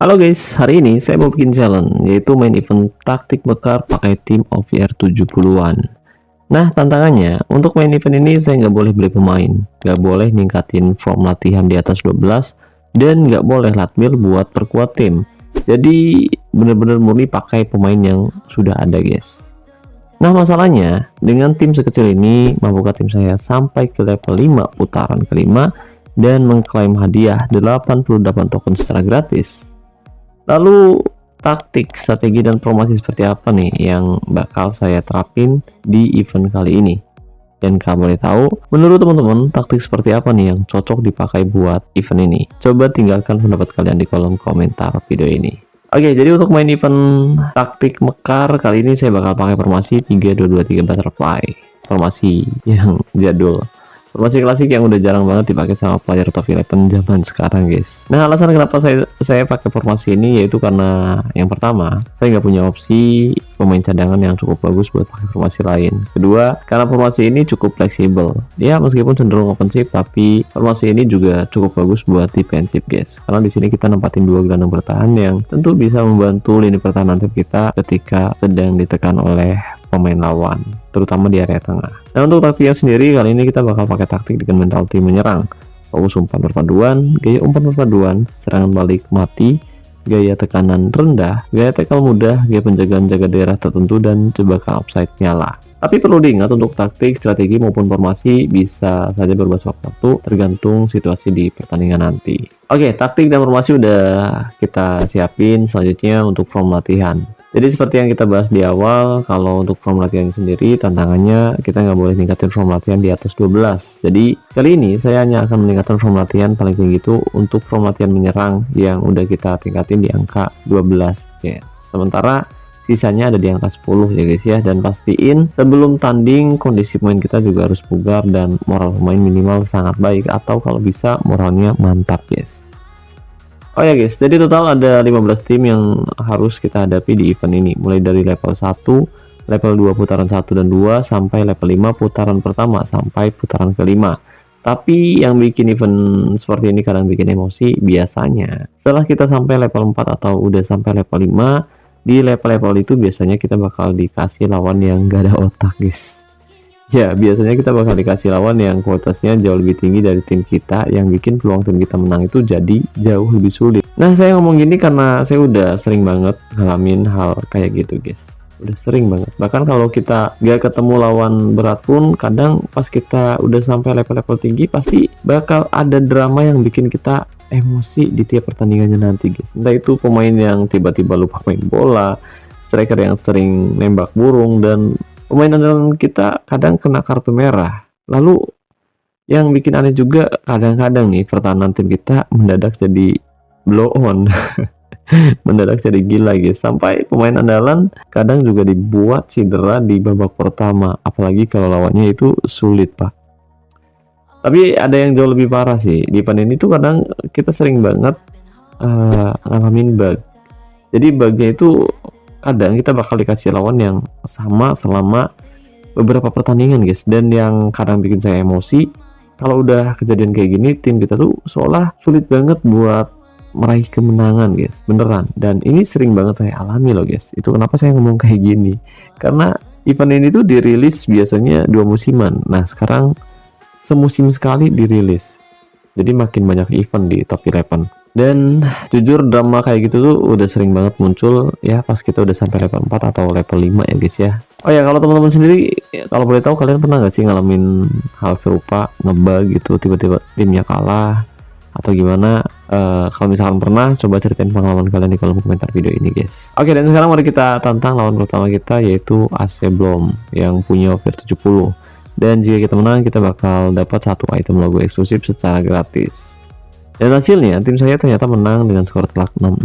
Halo guys, hari ini saya mau bikin challenge, yaitu main event taktik mekar pakai tim OVR 70-an. Nah, tantangannya, untuk main event ini saya nggak boleh beli pemain, nggak boleh ningkatin form latihan di atas 12, dan nggak boleh latmil buat perkuat tim. Jadi, bener-bener murni pakai pemain yang sudah ada guys. Nah, masalahnya, dengan tim sekecil ini, mampukah tim saya sampai ke level 5 putaran kelima, dan mengklaim hadiah 88 token secara gratis? Lalu taktik, strategi, dan promosi seperti apa nih yang bakal saya terapin di event kali ini? Dan kamu boleh tahu, menurut teman-teman, taktik seperti apa nih yang cocok dipakai buat event ini? Coba tinggalkan pendapat kalian di kolom komentar video ini. Oke, jadi untuk main event taktik mekar, kali ini saya bakal pakai formasi 3-2-2-3 butterfly. Formasi yang jadul. Formasi klasik yang udah jarang banget dipakai sama player top 11 zaman sekarang guys. Nah, alasan kenapa saya pakai formasi ini yaitu karena yang pertama, saya nggak punya opsi pemain cadangan yang cukup bagus buat pakai formasi lain. Kedua, karena formasi ini cukup fleksibel. Ya, meskipun cenderung offensif, tapi formasi ini juga cukup bagus buat defensif guys. Karena di sini kita nempatin dua gelandang bertahan yang tentu bisa membantu lini pertahanan tim kita ketika sedang ditekan oleh pemain lawan, terutama di area tengah. Nah, untuk taktiknya sendiri, kali ini kita bakal pakai taktik dengan mentality menyerang, fokus umpan perpaduan, gaya umpan perpaduan, serangan balik mati, gaya tekanan rendah, gaya tackle mudah, gaya penjagaan jaga daerah tertentu, dan jebakan offside nyala. Tapi perlu diingat, untuk taktik, strategi maupun formasi bisa saja berubah sewaktu-waktu tergantung situasi di pertandingan nanti. Oke, taktik dan formasi udah kita siapin. Selanjutnya untuk form latihan. Jadi seperti yang kita bahas di awal, kalau untuk form latihan sendiri, tantangannya kita nggak boleh ningkatin form latihan di atas 12. Jadi kali ini saya hanya akan meningkatkan form latihan paling tinggi itu untuk form latihan menyerang yang udah kita tingkatin di angka 12 ya. Sementara sisanya ada di angka 10 ya guys ya. Dan pastiin sebelum tanding kondisi pemain kita juga harus bugar dan moral pemain minimal sangat baik, atau kalau bisa moralnya mantap guys. Oh ya guys, jadi total ada 15 tim yang harus kita hadapi di event ini, mulai dari level 1, level 2 putaran 1 dan 2, sampai level 5 putaran pertama sampai putaran kelima. Tapi yang bikin event seperti ini kadang bikin emosi, biasanya setelah kita sampai level 4 atau udah sampai level 5, di level-level itu biasanya kita bakal dikasih lawan yang gak ada otak guys. Ya, biasanya kita bakal dikasih lawan yang kualitasnya jauh lebih tinggi dari tim kita, yang bikin peluang tim kita menang itu jadi jauh lebih sulit. Nah, saya ngomong gini karena saya udah sering banget ngalamin hal kayak gitu guys. Udah sering banget. Bahkan kalau kita gak ketemu lawan berat pun, kadang pas kita udah sampai level-level tinggi, pasti bakal ada drama yang bikin kita emosi di tiap pertandingannya nanti guys. Entah itu pemain yang tiba-tiba lupa main bola, striker yang sering nembak burung, dan pemain andalan kita kadang kena kartu merah. Lalu yang bikin aneh juga, kadang-kadang nih pertahanan tim kita mendadak jadi blow on. Mendadak jadi gila guys. Sampai pemain andalan kadang juga dibuat cedera di babak pertama. Apalagi kalau lawannya itu sulit pak. Tapi ada yang jauh lebih parah sih. Di event ini tuh kadang kita sering banget ngalamin bug. Jadi bugnya itu kadang kita bakal dikasih lawan yang sama selama beberapa pertandingan guys. Dan yang kadang bikin saya emosi, kalau udah kejadian kayak gini, tim kita tuh seolah sulit banget buat meraih kemenangan guys, beneran. Dan ini sering banget saya alami loh guys. Itu kenapa saya ngomong kayak gini, karena event ini tuh dirilis biasanya 2 musiman. Nah, sekarang semusim sekali dirilis, jadi makin banyak event di top 11. Dan jujur drama kayak gitu tuh udah sering banget muncul ya pas kita udah sampai level 4 atau level 5 ya guys ya. Oh ya, kalau teman-teman sendiri, kalau boleh tahu, kalian pernah nggak sih ngalamin hal serupa, ngebug gitu, tiba-tiba timnya kalah atau gimana? Kalau misalkan pernah, coba ceritain pengalaman kalian di kolom komentar video ini guys. Oke, dan sekarang mari kita tantang lawan pertama kita, yaitu AC Blom yang punya over 70. Dan jika kita menang, kita bakal dapat satu item logo eksklusif secara gratis. Dan hasilnya, tim saya ternyata menang dengan skor telak 6-0.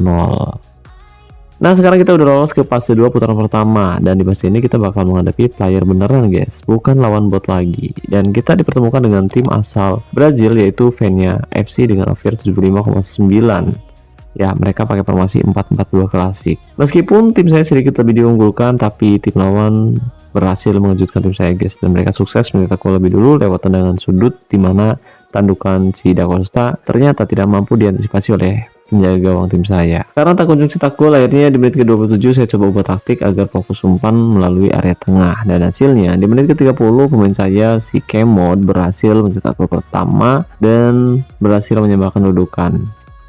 Nah, sekarang kita udah lolos ke fase 2 putaran pertama. Dan di fase ini kita bakal menghadapi player beneran guys, bukan lawan bot lagi. Dan kita dipertemukan dengan tim asal Brazil, yaitu Fenia FC dengan over 75,9. Ya, mereka pakai formasi 4-4-2 klasik. Meskipun tim saya sedikit lebih diunggulkan, tapi tim lawan berhasil mengejutkan tim saya guys. Dan mereka sukses mencetak gol lebih dulu lewat tendangan sudut, di mana tandukan si Da Costa ternyata tidak mampu diantisipasi oleh menjaga gawang tim saya. Karena tak kunjung cetak gol, akhirnya di menit ke-27 saya coba ubah taktik agar fokus umpan melalui area tengah, dan hasilnya di menit ke-30 pemain saya si Kemod berhasil mencetak gol pertama dan berhasil menyamakan kedudukan.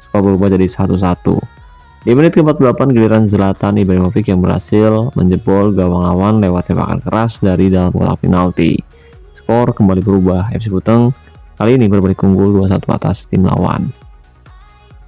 Skor berubah jadi 1-1. Di menit ke-48 giliran Zlatan Ibrahimovic yang berhasil menjebol gawang lawan lewat tembakan keras dari dalam kotak penalti. Skor kembali berubah, FC Buteng kali ini berbalik unggul 2-1 atas tim lawan.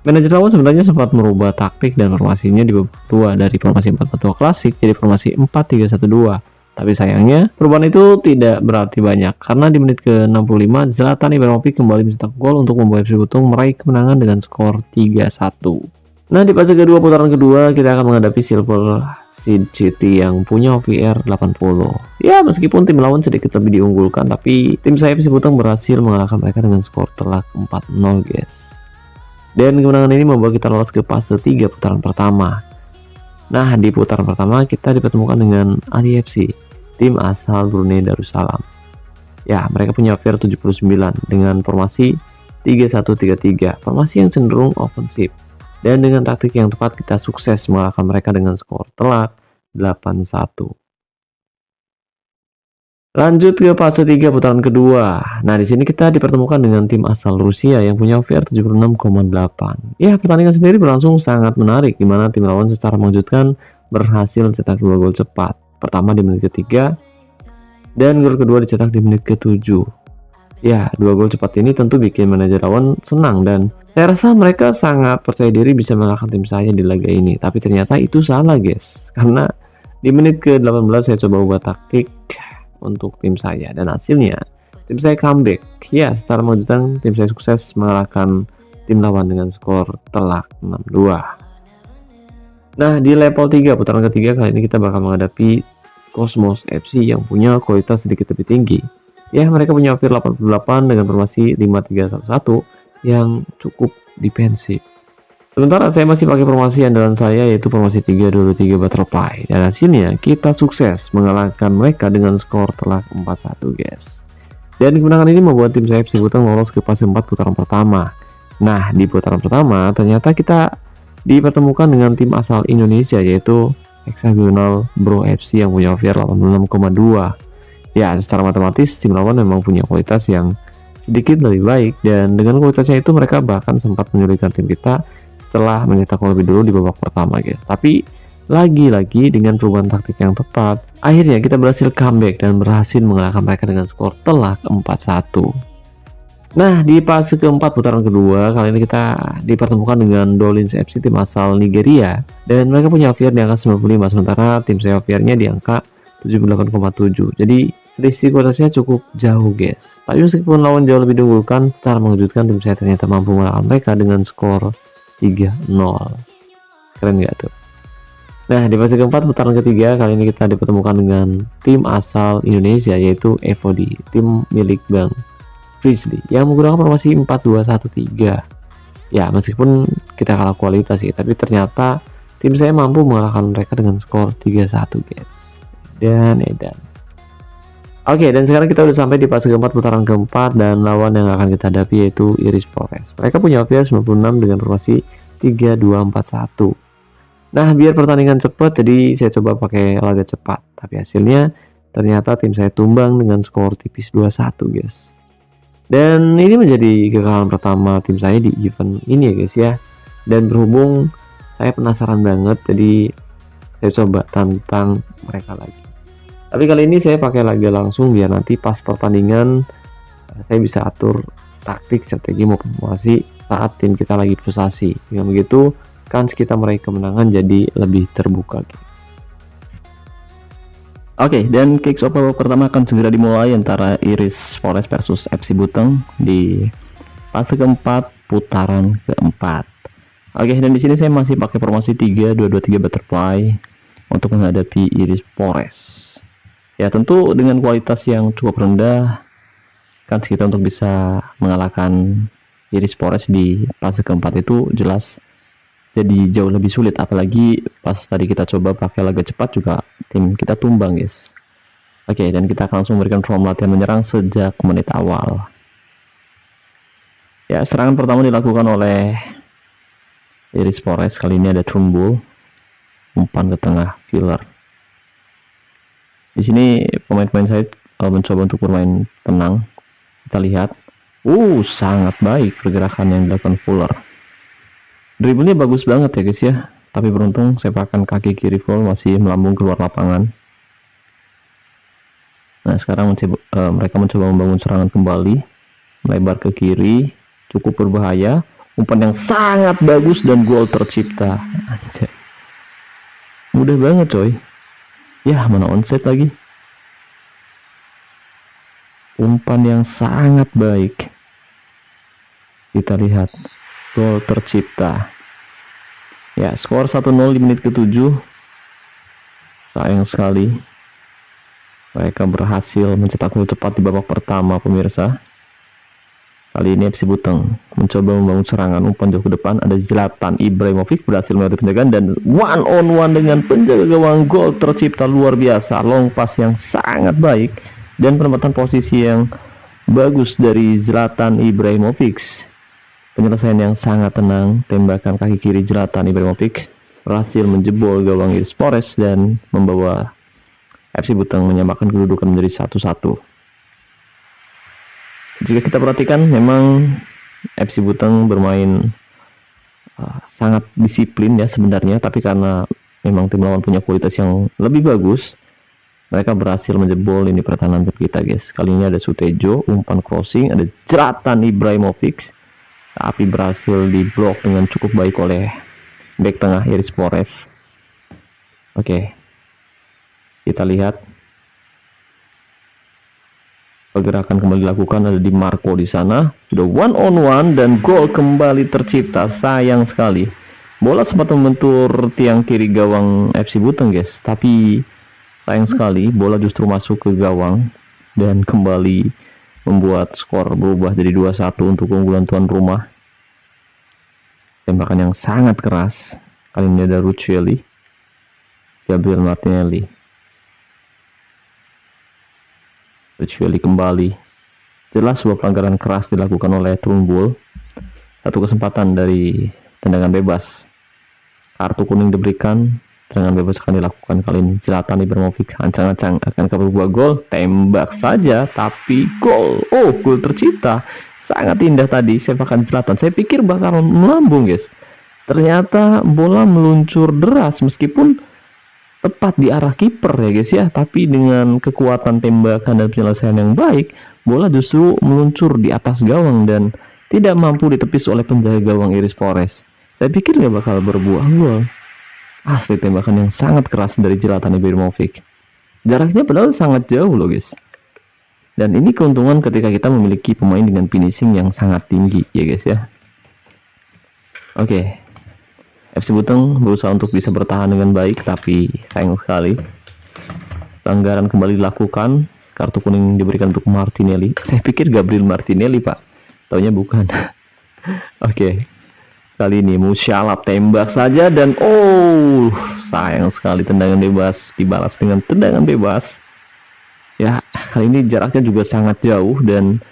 Manajer lawan sebenarnya sempat merubah taktik dan formasinya di babak kedua dari formasi 4-4-2 klasik jadi formasi 4-3-1-2. Tapi sayangnya perubahan itu tidak berarti banyak karena di menit ke-65 Zlatan Ibrahimovic kembali mencetak gol untuk membawa FC Buteng meraih kemenangan dengan skor 3-1. Nah, di fase kedua putaran kedua kita akan menghadapi Silver Seed City yang punya OVR 80. Ya, meskipun tim lawan sedikit lebih diunggulkan, tapi tim saya FC Buteng berhasil mengalahkan mereka dengan skor telak 4-0, guys. Dan kemenangan ini membawa kita lolos ke fase 3 putaran pertama. Nah, di putaran pertama kita dipertemukan dengan Ali FC, tim asal Brunei Darussalam. Ya, mereka punya OVR 79 dengan formasi 3-1-3-3, formasi yang cenderung ofensif. Dan dengan taktik yang tepat kita sukses mengalahkan mereka dengan skor telak 8-1. Lanjut ke fase 3 putaran kedua. Nah, di sini kita dipertemukan dengan tim asal Rusia yang punya OVR 76,8. Ya, pertandingan sendiri berlangsung sangat menarik di mana tim lawan secara mengejutkan berhasil mencetak 2 gol cepat. Pertama di menit ketiga dan gol kedua dicetak di menit ke-7. Ya, 2 gol cepat ini tentu bikin manajer lawan senang dan saya rasa mereka sangat percaya diri bisa mengalahkan tim saya di laga ini. Tapi ternyata itu salah, guys. Karena di menit ke-18 saya coba ubah taktik untuk tim saya dan hasilnya tim saya comeback. Ya, secara mengejutkan tim saya sukses mengalahkan tim lawan dengan skor telak 6-2. Nah, di level 3 putaran ketiga kali ini kita bakal menghadapi Cosmos FC yang punya kualitas sedikit lebih tinggi. Ya, mereka punya OVR 88 dengan formasi 5-3-1-1 yang cukup defensif. Sementara saya masih pakai formasi andalan saya yaitu formasi 3-2-3 butterfly, dan hasilnya kita sukses mengalahkan mereka dengan skor telak 4-1, guys. Dan kemenangan ini membuat tim saya FC Buteng lolos ke fase 4 putaran pertama. Nah, di putaran pertama ternyata kita dipertemukan dengan tim asal Indonesia yaitu Hexagonal Bro FC yang punya OVR 86,2. Ya, secara matematis tim lawan memang punya kualitas yang sedikit lebih baik, dan dengan kualitasnya itu mereka bahkan sempat menyulitkan tim kita setelah mencetak gol lebih dulu di babak pertama, guys. Tapi lagi-lagi dengan perubahan taktik yang tepat, akhirnya kita berhasil comeback dan berhasil mengalahkan mereka dengan skor telak 4-1. Nah, di fase keempat putaran kedua kali ini kita dipertemukan dengan Dolins FC, tim asal Nigeria, dan mereka punya OVR di angka 95 sementara tim saya OVR-nya di angka 78,7. Jadi selisih kualitasnya cukup jauh, guys. Tapi meskipun lawan jauh lebih diunggulkan, secara mengejutkan tim saya ternyata mampu mengalahkan mereka dengan skor 3-0. Keren gak tuh? Nah, di fase keempat putaran ketiga kali ini kita dipertemukan dengan tim asal Indonesia yaitu EVOD, tim milik Bang Frizzly yang menggunakan formasi 4-2-1-3. Ya, meskipun kita kalah kualitas sih, tapi ternyata tim saya mampu mengalahkan mereka dengan skor 3-1, guys. Dan edan. Oke, dan sekarang kita udah sampai di fase keempat putaran keempat dan lawan yang akan kita hadapi yaitu Iris Forest. Mereka punya OVR 96 dengan formasi 3-2-4-1. Nah, biar pertandingan cepat jadi saya coba pakai laga cepat. Tapi hasilnya ternyata tim saya tumbang dengan skor tipis 2-1, guys. Dan ini menjadi kekalahan pertama tim saya di event ini ya, guys ya. Dan berhubung saya penasaran banget, jadi saya coba tantang mereka lagi. Tapi kali ini saya pakai laga langsung biar nanti pas pertandingan saya bisa atur taktik, strategi maupun formasi saat tim kita lagi frustasi. Dengan begitu, kans kita meraih kemenangan jadi lebih terbuka, guys. Oke, dan kick off pertama akan segera dimulai antara Iris Forest versus FC Buteng di fase keempat putaran keempat. Oke, dan di sini saya masih pakai formasi 3-2-2-3 butterfly untuk menghadapi Iris Forest. Ya, tentu dengan kualitas yang cukup rendah, kans kita untuk bisa mengalahkan Iris Forest di fase keempat itu jelas jadi jauh lebih sulit. Apalagi pas tadi kita coba pakai laga cepat juga tim kita tumbang, guys. Oke, dan kita akan langsung memberikan form latihan menyerang sejak menit awal. Ya, serangan pertama dilakukan oleh Iris Forest. Kali ini ada Trumbull, umpan ke tengah filler. Di sini pemain-pemain saya mencoba untuk bermain tenang. Kita lihat, sangat baik pergerakan yang dilakukan Fuller. Dribblenya bagus banget ya guys ya, tapi beruntung sepakan kaki kiri Full masih melambung keluar lapangan. Nah sekarang mereka mencoba membangun serangan kembali, melebar ke kiri, cukup berbahaya, umpan yang sangat bagus dan gol tercipta. Anjay. Mudah banget coy. Ya mana onside lagi. Umpan yang sangat baik. Kita lihat gol tercipta. Ya skor 1-0 di menit ke-7. Sayang sekali mereka berhasil mencetak gol cepat di babak pertama pemirsa. Kali ini FC Buteng mencoba membangun serangan, umpan jauh ke depan, ada Zlatan Ibrahimovic berhasil melewati penjagaan dan one on one dengan penjaga gawang. Gol tercipta luar biasa, long pass yang sangat baik dan penempatan posisi yang bagus dari Zlatan Ibrahimovic. Penyelesaian yang sangat tenang, tembakan kaki kiri Zlatan Ibrahimovic berhasil menjebol gawang Iris Forest dan membawa FC Buteng menyamakan kedudukan menjadi 1-1. Jika kita perhatikan, memang FC Buteng bermain sangat disiplin ya sebenarnya, tapi karena memang tim lawan punya kualitas yang lebih bagus, mereka berhasil menjebol ini pertahanan kita guys. Kali ini ada Sutejo, umpan crossing, ada Zlatan Ibrahimovic, tapi berhasil diblok dengan cukup baik oleh bek tengah Iris Forest. Oke, kita lihat pergerakan kembali dilakukan, ada Di Marco di sana, sudah one on one dan gol kembali tercipta. Sayang sekali bola sempat membentur tiang kiri gawang FC Buteng guys, tapi sayang sekali bola justru masuk ke gawang dan kembali membuat skor berubah jadi 2-1 untuk keunggulan tuan rumah. Tembakan yang sangat keras, kali ini ada Ruccelli, Gabriel Martinelli. Ruccelli kembali. Jelas sebuah pelanggaran keras dilakukan oleh Trumbull. Satu kesempatan dari tendangan bebas. Kartu kuning diberikan, tendangan bebas akan dilakukan kali ini. Zlatan Ibrahimovic ancang-ancang akan ke sebuah gol, tembak saja tapi gol. Gol tercipta. Sangat indah tadi sepakan Zlatan. Saya pikir bakal melambung guys. Ternyata bola meluncur deras meskipun tepat di arah kiper ya guys ya, tapi dengan kekuatan tembakan dan penyelesaian yang baik, bola justru meluncur di atas gawang dan tidak mampu ditepis oleh penjaga gawang Iris Forest. Saya pikir nggak bakal berbuah gol. Asli tembakan yang sangat keras dari Zlatan Ibrahimovic. Jaraknya padahal sangat jauh loh guys. Dan ini keuntungan ketika kita memiliki pemain dengan finishing yang sangat tinggi ya guys ya. Oke. FC Buteng berusaha untuk bisa bertahan dengan baik, tapi sayang sekali pelanggaran kembali dilakukan. Kartu kuning diberikan untuk Martinelli. Saya pikir Gabriel Martinelli pak, taunya bukan. Oke. Kali ini Musiala tembak saja dan sayang sekali tendangan bebas dibalas dengan tendangan bebas. Ya kali ini jaraknya juga sangat jauh dan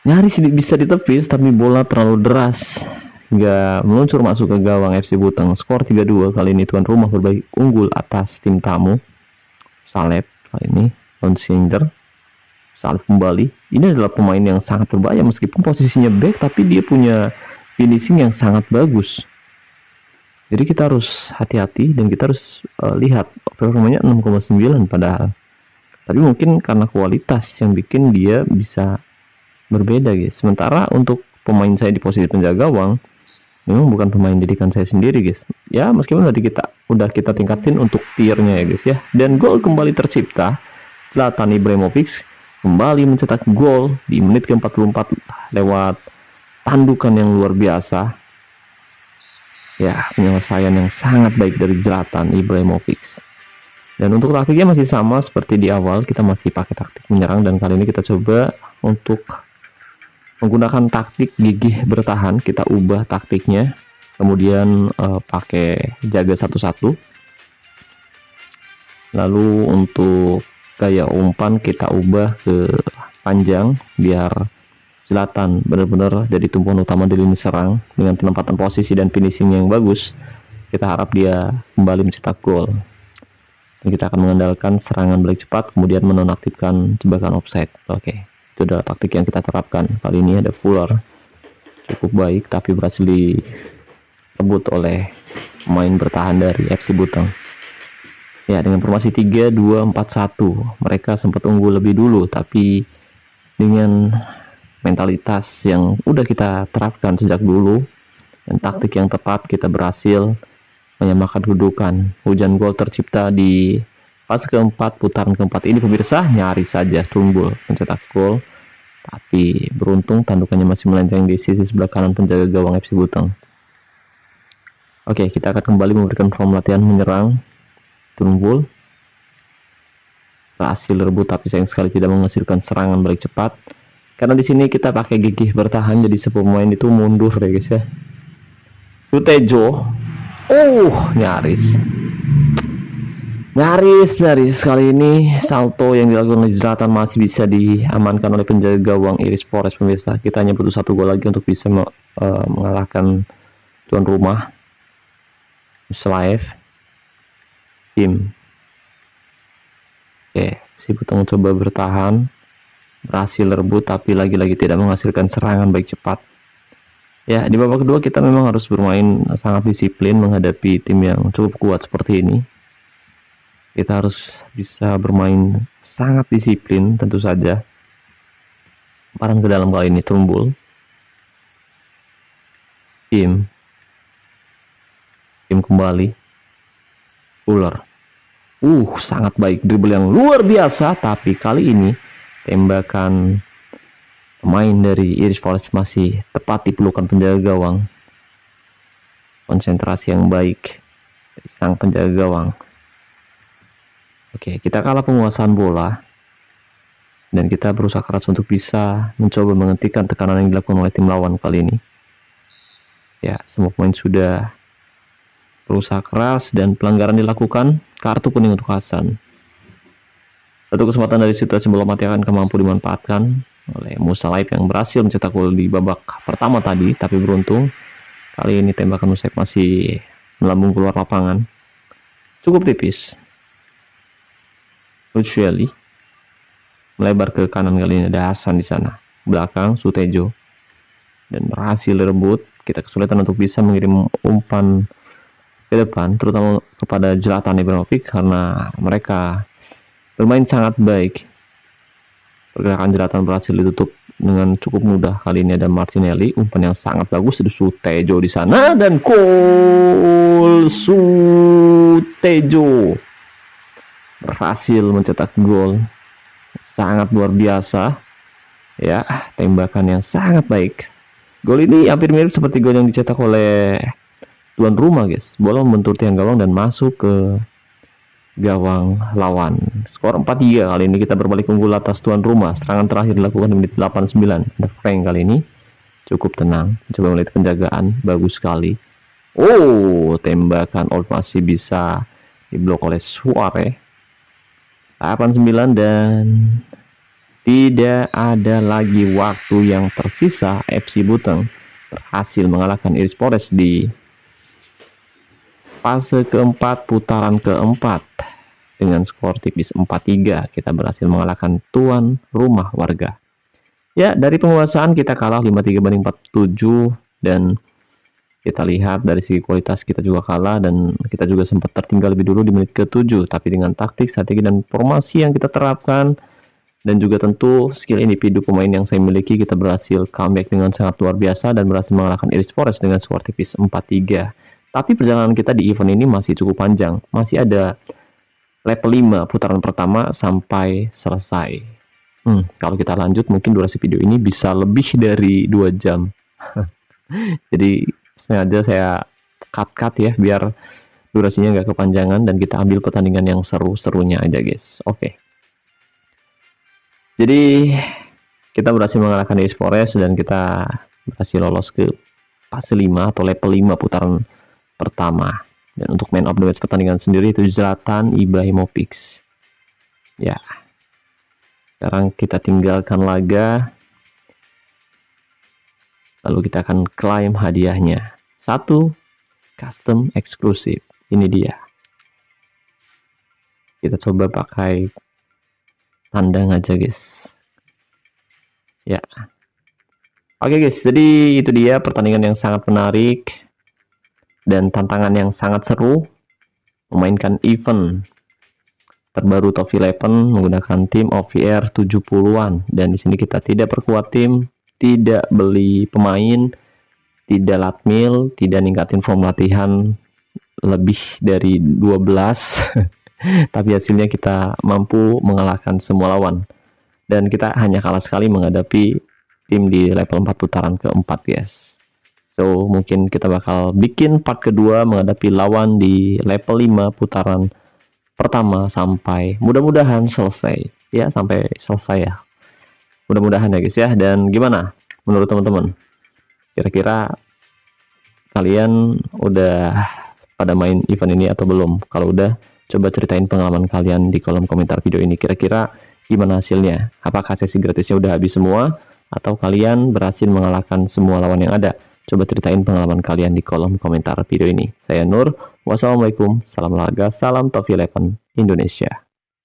nyaris bisa ditepis, tapi bola terlalu deras hingga meluncur masuk ke gawang FC Buteng. Skor 3-2. Kali ini tuan rumah berbalik unggul atas tim tamu. Salep kali ini Lonsinger. Salep kembali. Ini adalah pemain yang sangat berbahaya meskipun posisinya back, tapi dia punya finishing yang sangat bagus. Jadi kita harus hati-hati dan kita harus lihat performanya 6,9 padahal. Tapi mungkin karena kualitas yang bikin dia bisa berbeda guys. Sementara untuk pemain saya di posisi penjaga gawang memang bukan pemain didikan saya sendiri guys. Ya meskipun udah kita tingkatin untuk tiernya ya guys ya. Dan gol kembali tercipta. Zlatan Ibrahimovic kembali mencetak gol di menit ke-44 lewat tandukan yang luar biasa. Ya penyelesaian yang sangat baik dari Zlatan Ibrahimovic. Dan untuk taktiknya masih sama seperti di awal, kita masih pakai taktik menyerang dan kali ini kita coba untuk menggunakan taktik gigih bertahan. Kita ubah taktiknya, kemudian pakai jaga 1-1. Lalu untuk gaya umpan kita ubah ke panjang biar Zlatan benar-benar jadi tumpuan utama di lini serang dengan penempatan posisi dan finishing yang bagus. Kita harap dia kembali mencetak gol. Dan kita akan mengandalkan serangan balik cepat, kemudian menonaktifkan jebakan offside. Oke, itu adalah taktik yang kita terapkan. Kali ini ada Fuller, cukup baik, tapi berhasil direbut oleh pemain bertahan dari FC Buteng. Ya, dengan formasi 3-2-4-1, mereka sempat unggul lebih dulu, tapi dengan mentalitas yang udah kita terapkan sejak dulu dan taktik yang tepat, kita berhasil menyamakan kedudukan. Hujan gol tercipta di fase keempat, putaran keempat ini pemirsa. Nyaris saja Tunggul mencetak gol, tapi beruntung tandukannya masih melenceng di sisi sebelah kanan penjaga gawang FC Buteng. Oke, kita akan kembali memberikan form latihan menyerang. Tunggul berhasil rebut, tapi sayang sekali tidak menghasilkan serangan balik cepat. Karena di sini kita pakai gigih bertahan, jadi pemain itu mundur ya guys ya. Sutejo, nyaris kali ini salto yang dilakukan oleh Zlatan masih bisa diamankan oleh penjaga gawang Iris Forest pemirsa. Kita hanya butuh 1 gol lagi untuk bisa mengalahkan tuan rumah Muslaev tim. Oke, si Buteng coba bertahan, berhasil rebut, tapi lagi-lagi tidak menghasilkan serangan baik cepat. Ya, di babak kedua kita memang harus bermain sangat disiplin menghadapi tim yang cukup kuat seperti ini. Kita harus bisa bermain sangat disiplin tentu saja. Lemparan ke dalam kali ini Tunggul. Tim kembali. Fuller. Sangat baik, dribble yang luar biasa, tapi kali ini tembakan pemain dari Irish Forest masih tepat di pelukan penjaga gawang. Konsentrasi yang baik dari sang penjaga gawang. Oke, kita kalah penguasaan bola dan kita berusaha keras untuk bisa mencoba menghentikan tekanan yang dilakukan oleh tim lawan kali ini. Ya, semua pemain sudah berusaha keras dan pelanggaran dilakukan. Kartu kuning untuk Hasan. Satu kesempatan dari situasi bola mati akan mampu dimanfaatkan oleh Muslaev yang berhasil mencetak gol di babak pertama tadi, tapi beruntung kali ini tembakan Muslaev masih melambung keluar lapangan. Cukup tipis. Lucieli melebar ke kanan, kali ini ada Hasan di sana. Belakang Sutejo dan berhasil direbut. Kita kesulitan untuk bisa mengirim umpan ke depan, terutama kepada Zlatan Ibrahimovic karena mereka bermain sangat baik. Pergerakan Zlatan berhasil ditutup dengan cukup mudah. Kali ini ada Martinelli, umpan yang sangat bagus dari Sutejo di sana dan gol. Sutejo berhasil mencetak gol sangat luar biasa. Ya, tembakan yang sangat baik. Gol ini hampir mirip seperti gol yang dicetak oleh tuan rumah guys. Bola membentur tiang gawang dan masuk ke gawang lawan. Skor 4-3. Kali ini kita berbalik unggul atas tuan rumah. Serangan terakhir dilakukan di menit 89. Ada Frank kali ini cukup tenang, coba melihat penjagaan, bagus sekali. Tembakan Old masih bisa diblok oleh Suarez. 89 dan tidak ada lagi waktu yang tersisa. FC Buteng berhasil mengalahkan Irish Forest di fase keempat, putaran keempat dengan skor tipis 4-3. Kita berhasil mengalahkan tuan rumah warga. Ya, dari penguasaan kita kalah 53 banding 47 dan kita lihat dari segi kualitas kita juga kalah dan kita juga sempat tertinggal lebih dulu di menit ke-7, tapi dengan taktik, strategi dan formasi yang kita terapkan dan juga tentu skill individu pemain yang saya miliki, kita berhasil comeback dengan sangat luar biasa dan berhasil mengalahkan Irish Forest dengan skor tipis 4-3. Tapi perjalanan kita di event ini masih cukup panjang. Masih ada level 5 putaran pertama sampai selesai. Kalau kita lanjut mungkin durasi video ini bisa lebih dari 2 jam. Jadi sengaja saya cut ya biar durasinya nggak kepanjangan dan kita ambil pertandingan yang seru-serunya aja guys. Oke. Jadi kita berhasil mengalahkan Irish Forest dan kita berhasil lolos ke fase 5 atau level 5 putaran pertama. Dan untuk man of the match pertandingan sendiri itu Zlatan Ibrahimovic. Ya. Sekarang kita tinggalkan laga Lalu kita akan klaim hadiahnya. 1 custom eksklusif. Ini dia. Kita coba pakai tandang aja guys. Ya. Oke guys, jadi itu dia pertandingan yang sangat menarik dan tantangan yang sangat seru. Memainkan event terbaru ToF 11 menggunakan tim of the year 70-an, dan di sini kita tidak perkuat tim, tidak beli pemain, tidak latmil, tidak ningkatin form latihan lebih dari 12 tapi hasilnya kita mampu mengalahkan semua lawan, dan kita hanya kalah sekali menghadapi tim di level 4 putaran keempat guys. So mungkin kita bakal bikin part kedua menghadapi lawan di level 5 putaran pertama sampai mudah-mudahan selesai ya, sampai selesai ya, mudah-mudahan ya guys ya. Dan gimana menurut teman-teman, kira-kira kalian udah pada main event ini atau belum? Kalau udah, coba ceritain pengalaman kalian di kolom komentar video ini. Kira-kira gimana hasilnya? Apakah sesi gratisnya udah habis semua atau kalian berhasil mengalahkan semua lawan yang ada? Coba ceritain pengalaman kalian di kolom komentar video ini. Saya Nur, wassalamualaikum, salam olahraga, salam ToF 11 Indonesia.